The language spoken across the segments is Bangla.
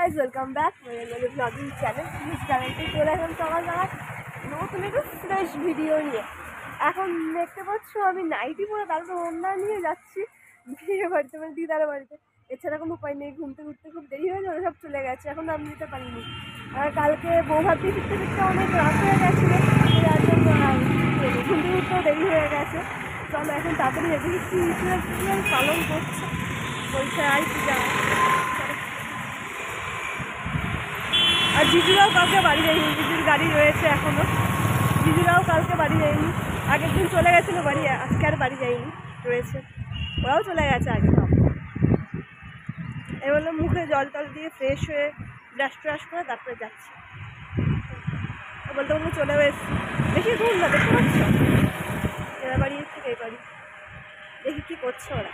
guys, welcome back to my vlogging channel. Please চ্যানেলটি চলে এখন সকাল সকাল নতুন একটা ফ্রেশ ভিডিও নিয়ে। এখন দেখতে পাচ্ছ আমি নাইটি পরে তারপর ওড়না নিয়ে যাচ্ছি বিয়ে বাড়িতে, মানে দিদার বাড়িতে। এছাড়া কোনো উপায় নেই, ঘুমতে ঘুরতে খুব দেরি হয়ে যাবে, সব চলে গেছে, এখন আমি দিতে পারিনি। আর কালকে বৌভাত দিয়ে ফিরতে ফিরতে অনেক রাত হয়ে গেছিলো, যার জন্য ঘুমতে ঘুরতেও দেরি হয়ে গেছে। চলো এখন তাড়াতাড়ি দেখি কি পালন করছে, বলছে আর কি যা। আর জিজুরাও কালকে বাড়ি যায়নি, জিজুর গাড়ি রয়েছে এখনও। জিজুরাও কালকে বাড়ি যায়নি, আগের দিন চলে গেছিলো বাড়ি, আজকে আর বাড়ি যায়নি, রয়েছে। ওরাও চলে গেছে আগে। এবার মুখে জল টল দিয়ে ফ্রেশ হয়ে ব্রাশ ট্রাশ করে তারপরে যাচ্ছি। বলতে বলতে চলেও এসছি। দেখি ঘুম না, দেখতে পাচ্ছ এবার বাড়ি থেকে এই বাড়ি, দেখি কী করছে ওরা।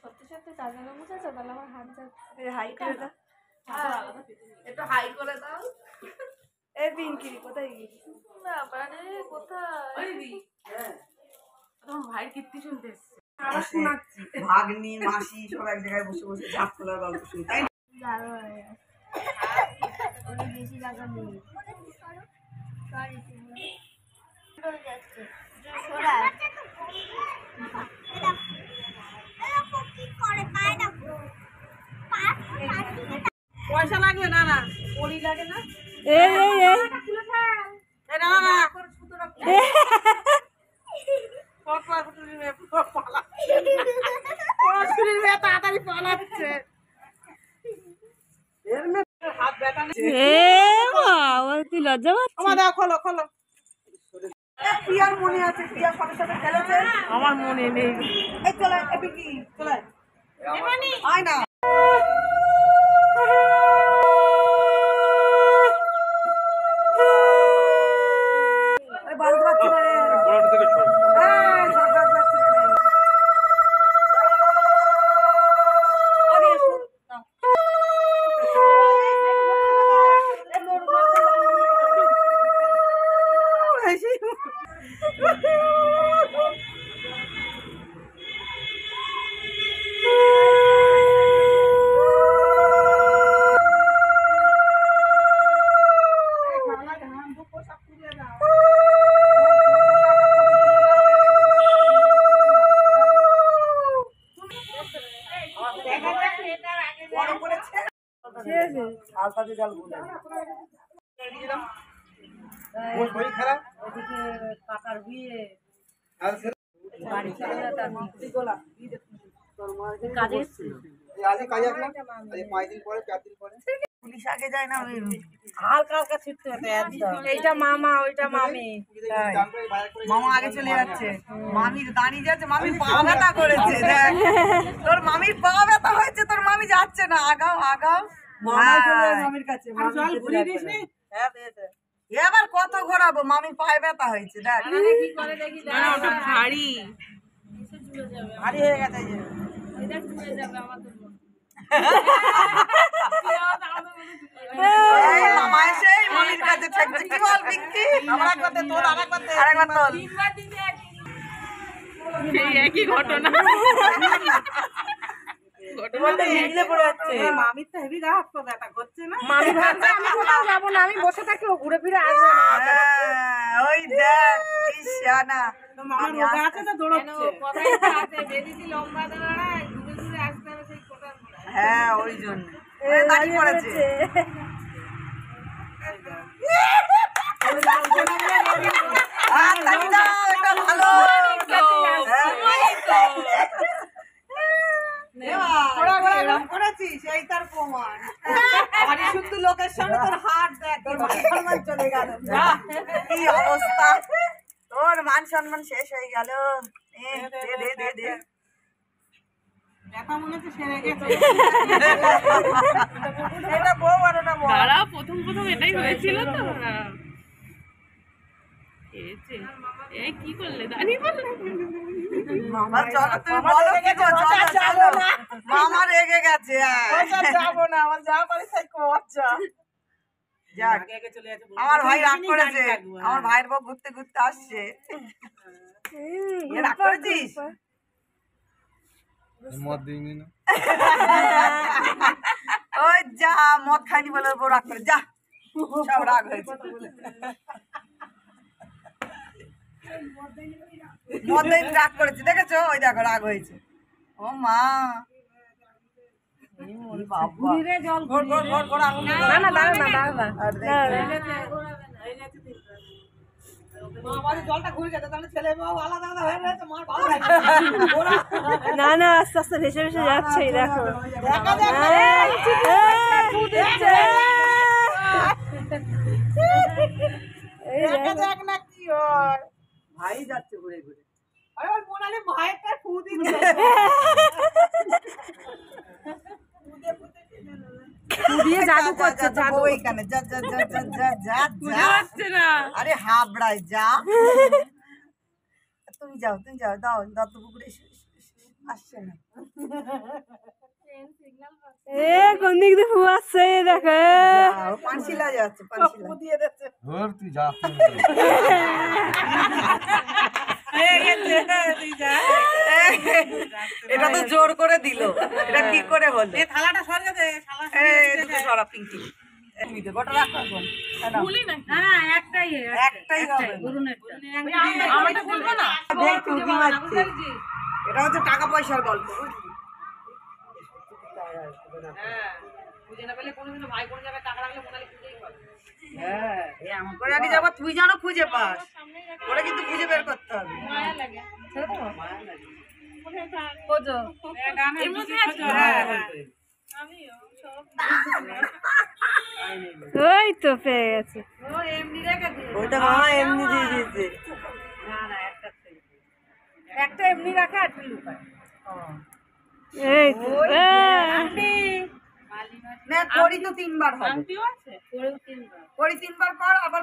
সত্যি সত্যি চার্জার মুছেছো? তাহলে আমার হাত যাচ্ছে। হাই করে দাও, একটু হাই করে দাও। এই পিঙ্কি কোথায় গিয়েছি? কোথায় তোমার ভাই কীর্তি শুনতে এসছে, ভাগ্নি মাসি সব এক জায়গায় বসে বসে ঝাপ তোলার গল্প শুনি, তাই বেশি জায়গা নেই। পয়সা লাগবে না? না পড়ি লাগে না? তাড়াতাড়ি পালাচ্ছে। লজ্জা খোলো খোলো। প্রিয়ার মনে আছে, প্রিয়া সবার সাথে খেলেছে, আমার মনে নেই। এই চলে এপি কি চলে আয় না। আলতাতে জল বলে ওই খারাপ ওদিকে কাকার বিয়ে বাড়ি চলে না, তার গোলা কাজে আজকে কাজে আসলাম, আজকে 5 দিন পরে 4 দিন পরে পুলিশ আগে যায় না, হালকা হালকা ছিটতে হবে একদম। এইটা মামা, ওইটা মামি। মামা আগে চলে যাচ্ছে, মামি দাঁড়িয়ে যাচ্ছে, মামির পা ব্যথা করেছে, দেখ তোর মামির পা ব্যথা হয়েছে, তোর মামি যাচ্ছে না, আগাও আগাও। মামা চলে মামির কাছে, জল ঘুরিয়ে দিস নি? হ্যাঁ দিয়েছে। এবার কত ঘোরাবো, মামির পায়ে ব্যথা হয়েছে, দেখ কি করে দেখি। ওটা ভারী ভারী হয়ে গেছে। এটা চলে যাবে আমাদের মন। মামা এসে মামির কাছে ঠেকছে, কি বল পিঙ্কি? আমরা করতে তোর আরেকবার তোর একই ঘটনা। মামির তো হেভি গা হাত পা ব্যথা করছে না? মামি ভাবছে আমি কোথাও যাবো না, আমি বসে থাকি, ও ঘুরে ফিরে আসবে না। ওই দেখ কি শানা, মামার রোগা আছে তো দৌড়চ্ছে। কোথায় আছে বেদিতি লম্বা দাঁড়ায়, ঘুরে ঘুরে আসতে হবে সেই কোটার। হ্যাঁ ওই জন্য দাঁড়িয়ে পড়েছে। সেই তার প্রমাণ, শুধু লোকের সামনে তোর হাত দেখ, তোর মান সম্মান চলে গেল, কি অবস্থা, তোর মান সম্মান শেষ হয়ে গেল। এটা বউ আর ওটা বউ। প্রথম প্রথম এটাই হয়েছিল তো। কি করলে দাঁড়িয়ে পড়লে? মামা রেগে গেছে, যাবো না, আমার যা পারি তাই করছে। আমার ভাই রাগ করেছে, আমার ভাইয়ের বউ ঘুরতে ঘুরতে আসছে। রাগ করেছিস? মদ দিইনি না। মদ খাইনি বলে ওর বউ রাগ করে যা সব রাগ হয়েছে মদ দেয়নি রাগ করেছে দেখেছো ওই দেখো রাগ হয়েছে ও মা না না দাঁড়া না দাঁড়া না না না আস্তে আস্তে ভেসে ভেসে যাচ্ছে এই দেখো ভাই যাচ্ছে ঘুরে ঘুরে দিয়ে জাদু করছে জাদু ওইখানে যা যা যা যা যা যা যা আরে হাবড়ায় যা তুমি যাও দাও দত্তপুকুরে আসছে না এ কোন দিক দিয়ে ফুয়াচ্ছে দেখো পানশিলা যাচ্ছে পানশিলা দিয়ে দিচ্ছে ধর তুই যা এটা তো জোর করে দিল এটা কি করে হলো এই থালাটা সরিয়ে দে শালা সরা পিঙ্কি গোটা রাখ ভুলি না না একটাই হবে আমরা তো বলবো না দেখ তুই মারছিস এটা হচ্ছে টাকা পয়সার গল্প বুঝলি হ্যাঁ বুঝে না পেলে কোনোদিনও ভাই কোন জায়গায় টাকা রাখলে মোনালি খুঁজেই পাবে হ্যাঁ এই এমন করে আগে যাবা তুই জানো খুঁজে পাস ওরা কিন্তু খুঁজে বের করতে হবে মায়া লাগে মায়া লাগে খোঁজো এর মধ্যে আছে ওই তো পেয়ে গেছে ও এমনি রেখে দে ওটা মা এমনি দিয়ে দিয়েছে না না একটা এমনি রাখা আর একটা লুকায় এই তো আন্টি না করি তো 3 বার হবে আন্টিও আছে করি 3 বার কর আবার